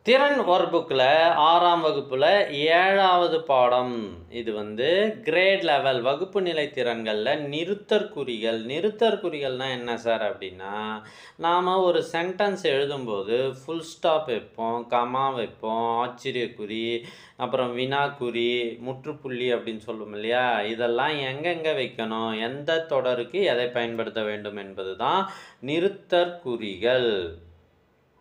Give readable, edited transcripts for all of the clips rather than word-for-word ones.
திறன் ஒர்க்புக்கில் 6ஆம் வகுப்பில் 7வது பாடம். இது கிரேட் லெவல் வகுப்பு நிலை திறன்களில் நிறுத்தற்குறிகள். நிறுத்தற்குறிகள்னால் என்ன சார் அப்படின்னா, நாம் ஒரு சென்டென்ஸ் எழுதும்போது ஃபுல் ஸ்டாப் வைப்போம், கமா வைப்போம், ஆச்சரியக்குறி, அப்புறம் வினாக்குறி, முற்றுப்புள்ளி அப்படின்னு சொல்லுவோம் இல்லையா. இதெல்லாம் எங்கெங்கே வைக்கணும், எந்த தொடருக்கு எதை பயன்படுத்த வேண்டும் என்பது தான் நிறுத்தற்குறிகள்.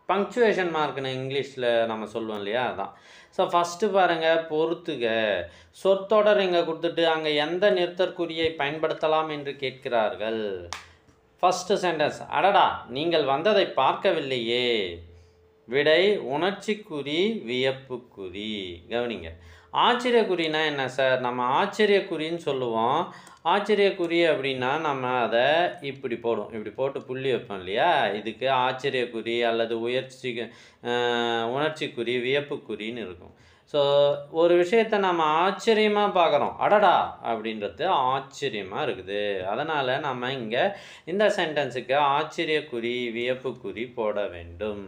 பங்க்சுவேஷன் மார்க்னு இங்கிலீஷில் நம்ம சொல்லுவோம் இல்லையா, அதான். ஸோ ஃபஸ்ட்டு பாருங்கள், பொறுத்துக. சொற்றொடர் இங்கே கொடுத்துட்டு அங்கே எந்த நிறுத்தற்குறியை பயன்படுத்தலாம் என்று கேட்கிறார்கள். ஃபஸ்ட்டு சென்டென்ஸ், அடடா நீங்கள் வந்ததை பார்க்கவில்லையே. விடை உணர்ச்சிக்குறி, வியப்புக்குறி. கவனிங்க, ஆச்சரியக்குறினா என்ன சார்? நம்ம ஆச்சரியக்குறின்னு சொல்லுவோம். ஆச்சரியக்குறி அப்படின்னா நம்ம அதை இப்படி போடுவோம், இப்படி போட்டு புள்ளி வைப்போம் இல்லையா. இதுக்கு ஆச்சரியக்குறி அல்லது உணர்ச்சிக்குறி, வியப்புக்குறின்னு இருக்கும். ஸோ ஒரு விஷயத்தை நம்ம ஆச்சரியமாக பார்க்குறோம், அடடா அப்படின்றது ஆச்சரியமாக இருக்குது. அதனால் நம்ம இங்கே இந்த சென்டென்ஸுக்கு ஆச்சரியக்குறி, வியப்புக்குறி போட வேண்டும்.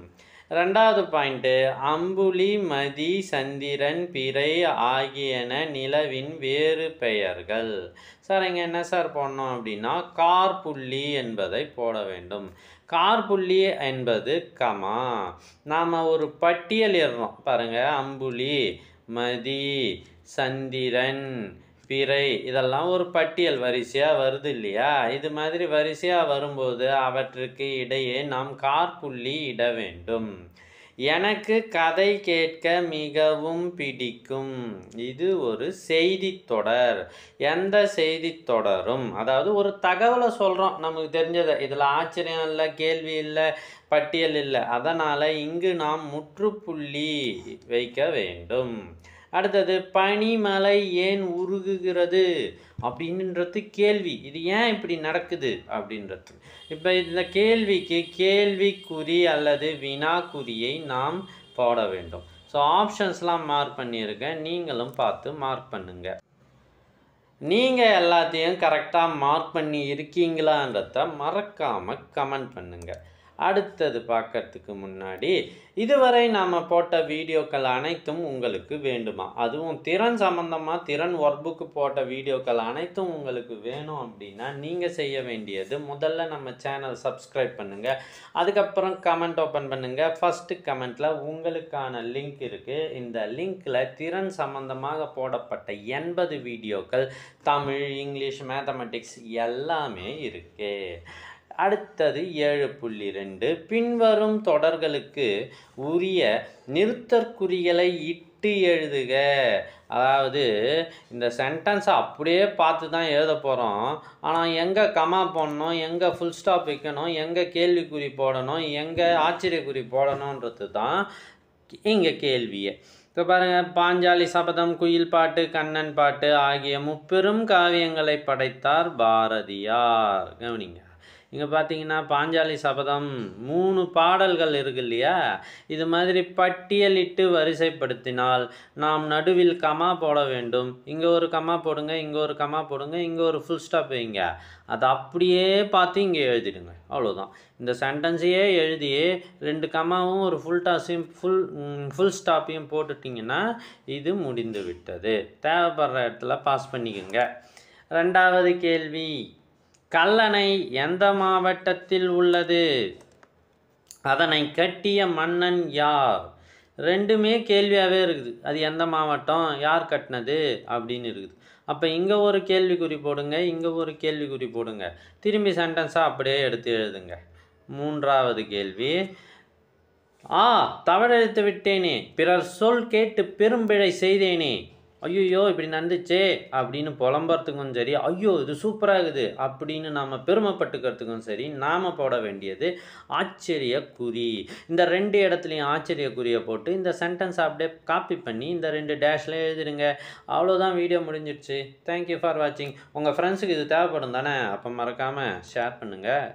ரெண்டாவது பாயிண்ட்டு, அம்புலி, மதி, சந்திரன், பிறை ஆகியன நிலவின் வேறு பெயர்கள். சார் இங்கே என்ன சார் போடணும் அப்படின்னா, கார்புள்ளி என்பதை போட வேண்டும். கார்புள்ளி என்பது கமா. நாம் ஒரு பட்டியல் ஏறுறோம் பாருங்கள், அம்புலி, மதி, சந்திரன், பிறை, இதெல்லாம் ஒரு பட்டியல் வரிசையாக வருது இல்லையா. இது மாதிரி வரிசையாக வரும்போது அவற்றுக்கு இடையே நாம் கார்புள்ளி இட வேண்டும். எனக்கு கதை கேட்க மிகவும் பிடிக்கும். இது ஒரு செய்தி தொடர். எந்த செய்தி தொடரும், அதாவது ஒரு தகவலை சொல்கிறோம், நமக்கு தெரிஞ்சதை. இதில் ஆச்சரியம் இல்லை, கேள்வி இல்லை, பட்டியல் இல்லை. அதனால் இங்கு நாம் முற்றுப்புள்ளி வைக்க வேண்டும். அடுத்தது, பனிமலை ஏன் உருகுகிறது அப்படின்றது கேள்வி. இது ஏன் இப்படி நடக்குது அப்படின்றது. இப்போ இந்த கேள்விக்கு கேள்விக்குறி அல்லது வினாக்குறியை நாம் போட வேண்டும். ஸோ ஆப்ஷன்ஸ்லாம் மார்க் பண்ணியிருக்கேன், நீங்களும் பார்த்து மார்க் பண்ணுங்கள். நீங்கள் எல்லாத்தையும் கரெக்டாக மார்க் பண்ணி இருக்கீங்களான்றத மறக்காமல் கமெண்ட் பண்ணுங்கள். அடுத்தது பார்க்கறதுக்கு முன்னாடி, இதுவரை நாம் போட்ட வீடியோக்கள் அனைத்தும் உங்களுக்கு வேண்டுமா, அதுவும் திறன் சம்மந்தமாக திறன் ஒர்க்புக்கு போட்ட வீடியோக்கள் அனைத்தும் உங்களுக்கு வேணும் அப்படின்னா நீங்கள் செய்ய வேண்டியது, முதல்ல நம்ம சேனல் சப்ஸ்கிரைப் பண்ணுங்கள், அதுக்கப்புறம் கமெண்ட் ஓப்பன் பண்ணுங்கள். ஃபஸ்ட்டு கமெண்ட்டில் உங்களுக்கான லிங்க் இருக்குது. இந்த லிங்க்கில் திறன் சம்மந்தமாக போடப்பட்ட 80 வீடியோக்கள், தமிழ், இங்கிலீஷ், மேத்தமெட்டிக்ஸ் எல்லாமே இருக்குது. அடுத்தது 7.2, பின்வரும் தொடர்களுக்கு உரிய நிறுத்தற்குறிகளை இட்டு எழுதுக. அதாவது இந்த சென்டென்ஸை அப்படியே பார்த்து தான் எழுத போகிறோம், ஆனால் எங்கே கமா போடணும், எங்கே ஃபுல் ஸ்டாப் வைக்கணும், எங்கே கேள்விக்குறி போடணும், எங்கே ஆச்சரியக்குறி போடணுன்றது தான் இங்கே கேள்வியே. இப்போ பாருங்கள், பாஞ்சாலி சபதம், குயில் பாட்டு, கண்ணன் பாட்டு ஆகிய முப்பெரும் காவியங்களை படைத்தார் பாரதியார். கவனிங்க, இங்கே பார்த்தீங்கன்னா பாஞ்சாலி சபதம் 3 பாடல்கள் இருக்கு இல்லையா. இது மாதிரி பட்டியலிட்டு வரிசைப்படுத்தினால் நாம் நடுவில் கமா போட வேண்டும். இங்கே ஒரு கமா போடுங்க, இங்கே ஒரு கமா போடுங்க, இங்கே ஒரு ஃபுல் ஸ்டாப் வைங்க. அதை அப்படியே பார்த்து இங்கே எழுதிடுங்க, அவ்வளோதான். இந்த சென்டென்ஸையே எழுதி 2 கமாவும் ஒரு ஃபுல் ஸ்டாப்பையும் போட்டுட்டிங்கன்னா இது முடிந்து விட்டது. தேவைப்படுற இடத்துல பாஸ் பண்ணிக்கோங்க. ரெண்டாவது கேள்வி, கல்லணை எந்த மாவட்டத்தில் உள்ளது? அதனை கட்டிய மன்னன் யார்? ரெண்டுமே கேள்வியாகவே இருக்குது. அது எந்த மாவட்டம், யார் கட்டினது அப்படின்னு இருக்குது. அப்போ இங்கே ஒரு கேள்விக்குறி போடுங்க, இங்கே ஒரு கேள்விக்குறி போடுங்க, திரும்பி சென்டென்ஸாக அப்படியே எடுத்து எழுதுங்க. மூன்றாவது கேள்வி, தவறெழுத்து விட்டேனே, பிறர் சொல் கேட்டு பெரும்பிழை செய்தேனே, ஐயோ இப்படி நடந்துச்சே அப்படின்னு புலம்புறதுக்கும் சரி, ஐயோ இது சூப்பராக இருக்குது அப்படின்னு நாம் பெருமைப்பட்டுக்கிறதுக்கும் சரி, நாம் போட வேண்டியது ஆச்சரியக்குறி. இந்த 2 இடத்துலையும் ஆச்சரியக்குறியை போட்டு இந்த சென்டென்ஸை அப்படியே காப்பி பண்ணி இந்த 2 டேஷில் எழுதிடுங்க. அவ்வளோதான், வீடியோ முடிஞ்சிடுச்சு. தேங்க்யூ ஃபார் வாட்சிங். உங்கள் ஃப்ரெண்ட்ஸுக்கு இது தேவைப்படும் தானே, அப்போ மறக்காமல் ஷேர் பண்ணுங்கள்.